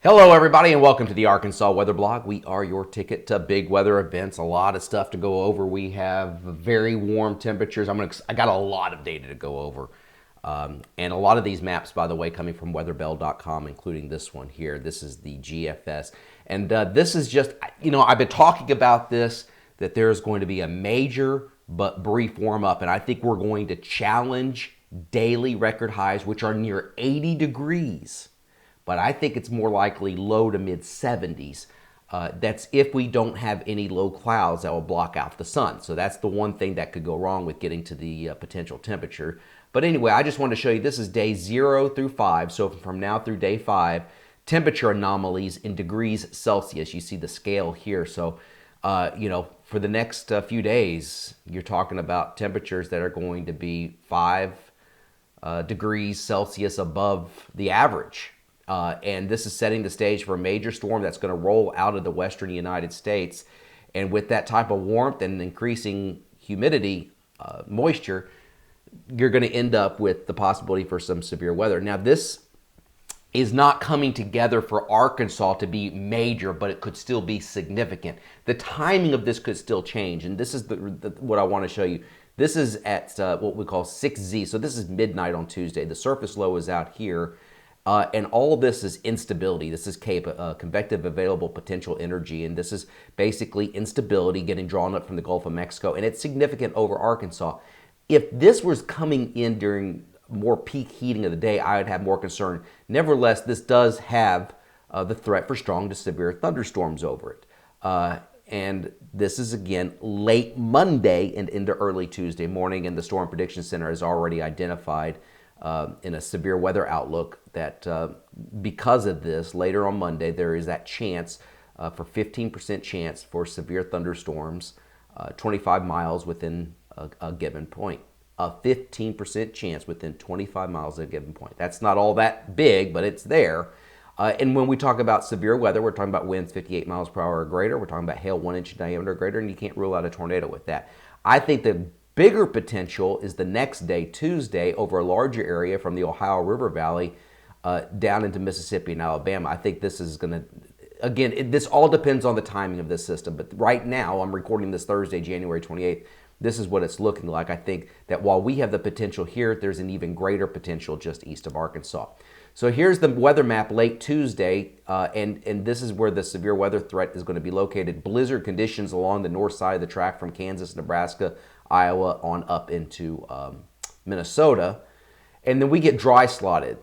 Hello, everybody, and welcome to the Arkansas Weather Blog. We are your ticket to big weather events. A lot of stuff to go over. We have very warm temperatures. I got a lot of data to go over, and a lot of these maps, by the way, coming from weatherbell.com, including this one here. This is the GFS, and this is just I've been talking about this, that there is going to be a major but brief warm up, and I think we're going to challenge daily record highs, which are near 80 degrees. But I think it's more likely low to mid 70s. That's if we don't have any low clouds that will block out the sun. So that's the one thing that could go wrong with getting to the potential temperature. But anyway, I just wanted to show you, this is day 0 through 5. So from now through day 5, temperature anomalies in degrees Celsius. You see the scale here. So, for the next few days, you're talking about temperatures that are going to be 5 degrees Celsius above the average. And this is setting the stage for a major storm that's going to roll out of the western United States. And with that type of warmth and increasing humidity, moisture, you're going to end up with the possibility for some severe weather. Now, this is not coming together for Arkansas to be major, but it could still be significant. The timing of this could still change. And this is what I want to show you. This is at what we call 6Z. So this is midnight on Tuesday. The surface low is out here. And all of this is instability. This is convective available potential energy, and this is basically instability getting drawn up from the Gulf of Mexico, and it's significant over Arkansas. If this was coming in during more peak heating of the day, I would have more concern. Nevertheless, this does have the threat for strong to severe thunderstorms over it. And this is, again, late Monday and into early Tuesday morning, and the Storm Prediction Center has already identified in a severe weather outlook that because of this, later on Monday, there is that chance for 15% chance for severe thunderstorms 25 miles within a given point. A 15% chance within 25 miles of a given point. That's not all that big, but it's there. And when we talk about severe weather, we're talking about winds 58 miles per hour or greater. We're talking about hail 1 inch in diameter or greater, and you can't rule out a tornado with that. I think the bigger potential is the next day, Tuesday, over a larger area from the Ohio River Valley down into Mississippi and Alabama. I think this is going to, again, this all depends on the timing of this system. But right now, I'm recording this Thursday, January 28th. This is what it's looking like. I think that while we have the potential here, there's an even greater potential just east of Arkansas. So here's the weather map late Tuesday, and this is where the severe weather threat is going to be located. Blizzard conditions along the north side of the track from Kansas, Nebraska, Iowa on up into Minnesota, and then we get dry slotted.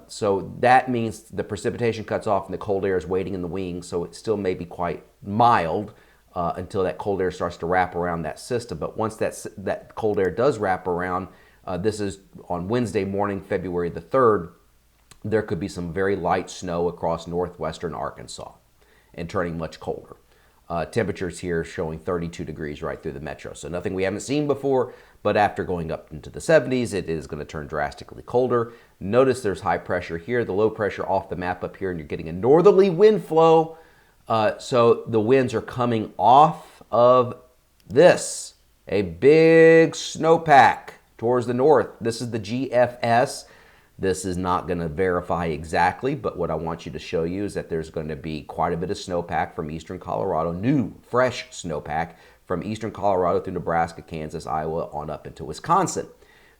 So that means the precipitation cuts off and the cold air is waiting in the wings, so it still may be quite mild until that cold air starts to wrap around that system. But once that cold air does wrap around, this is on Wednesday morning, February the 3rd, there could be some very light snow across northwestern Arkansas and turning much colder. Temperatures here showing 32 degrees right through the metro. So nothing we haven't seen before, but after going up into the 70s, it is going to turn drastically colder. Notice there's high pressure here, the low pressure off the map up here, and you're getting a northerly wind flow. So the winds are coming off of this, a big snowpack towards the north. This is the GFS. This is not going to verify exactly, but what I want you to show you is that there's going to be quite a bit of snowpack from eastern Colorado, new, fresh snowpack from eastern Colorado through Nebraska, Kansas, Iowa, on up into Wisconsin.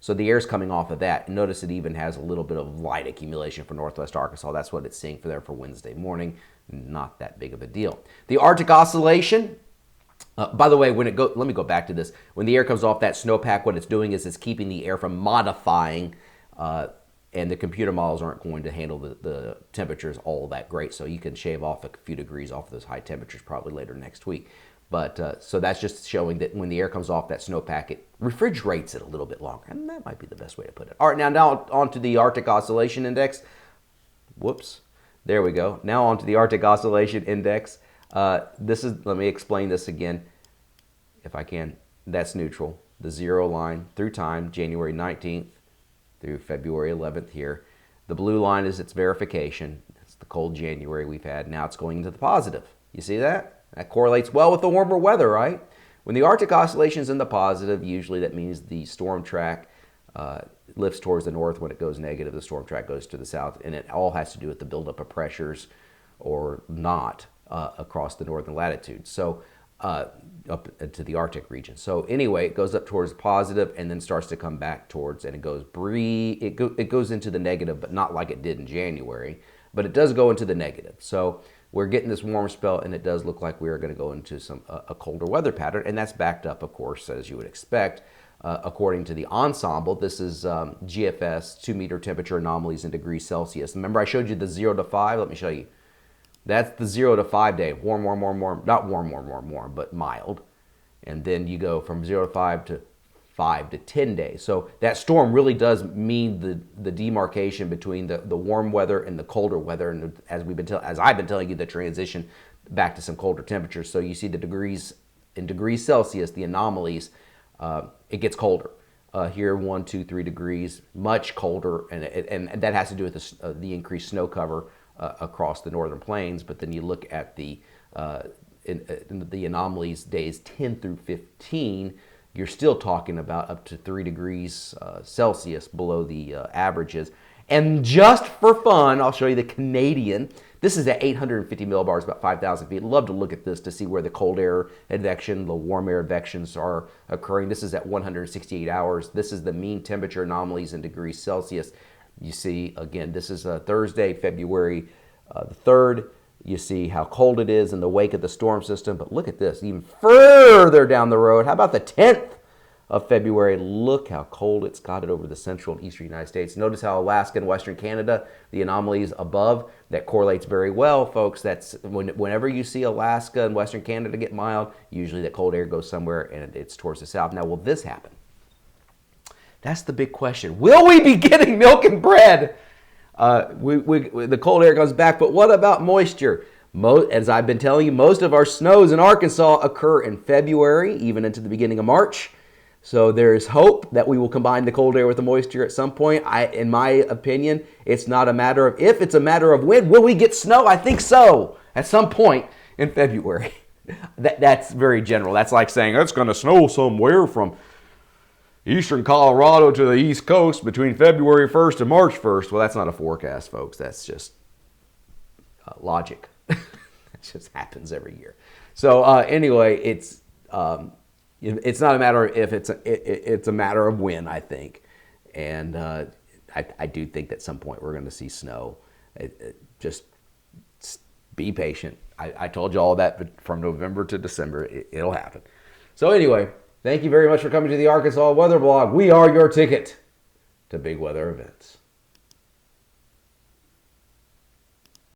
So the air's coming off of that. Notice it even has a little bit of light accumulation for northwest Arkansas. That's what it's seeing for there for Wednesday morning. Not that big of a deal. The Arctic Oscillation, by the way, let me go back to this. When the air comes off that snowpack, what it's doing is it's keeping the air from modifying, and the computer models aren't going to handle the temperatures all that great. So you can shave off a few degrees off of those high temperatures probably later next week. But so that's just showing that when the air comes off that snowpack, it refrigerates it a little bit longer. And that might be the best way to put it. All right, now on to the Arctic Oscillation Index. Whoops. There we go. Now on to the Arctic Oscillation Index. Let me explain this again, if I can. That's neutral. The zero line through time, January 19th. Through February 11th here. The blue line is its verification. It's the cold January we've had. Now it's going into the positive. You see that? That correlates well with the warmer weather, right? When the Arctic Oscillation is in the positive, usually that means the storm track lifts towards the north. When it goes negative, the storm track goes to the south. And it all has to do with the buildup of pressures or not across the northern latitudes. So up to the Arctic region. So anyway, it goes up towards positive and then starts to come back towards, and it goes it goes into the negative, but not like it did in January, but it does go into the negative. So we're getting this warm spell, and it does look like we are going to go into a colder weather pattern, and that's backed up, of course, as you would expect. According to the ensemble, this is GFS, 2-meter temperature anomalies in degrees Celsius. Remember I showed you the 0 to 5? Let me show you. That's the 0 to 5 day. Warm, warm, warm, warm. Not warm, warm, warm, warm, but mild. And then you go from 0 to 5 to 5 to 10 days. So that storm really does mean the demarcation between the warm weather and the colder weather. And as I've been telling you, the transition back to some colder temperatures. So you see the degrees in degrees Celsius, the anomalies. It gets colder. Here, 1, 2, 3 degrees, much colder, and that has to do with the increased snow cover across the northern plains. But then you look at the anomalies days 10 through 15, you're still talking about up to 3 degrees Celsius below the averages. And just for fun, I'll show you the Canadian. This is at 850 millibars, about 5,000 feet. Love to look at this to see where the cold air advection, the warm air advections are occurring. This is at 168 hours. This is the mean temperature anomalies in degrees Celsius. You see, again, this is Thursday, February the 3rd. You see how cold it is in the wake of the storm system. But look at this, even further down the road. How about the 10th of February? Look how cold it's got it over the central and eastern United States. Notice how Alaska and western Canada, the anomalies above, that correlates very well, folks. That's whenever you see Alaska and western Canada get mild, usually that cold air goes somewhere and it's towards the south. Now, will this happen? That's the big question. Will we be getting milk and bread? The cold air comes back, but what about moisture? As I've been telling you, most of our snows in Arkansas occur in February, even into the beginning of March. So there's hope that we will combine the cold air with the moisture at some point. In my opinion, it's not a matter of if, it's a matter of when. Will we get snow? I think so, at some point in February. That's very general. That's like saying it's going to snow somewhere from eastern Colorado to the East Coast between February 1st and March 1st. Well, that's not a forecast, folks. That's just logic. It just happens every year. So anyway, it's not a matter of if, it's a matter of when, I think. And I do think that at some point we're going to see snow. Just be patient. I told you all that from November to December. It'll happen. So anyway, thank you very much for coming to the Arkansas Weather Blog. We are your ticket to big weather events.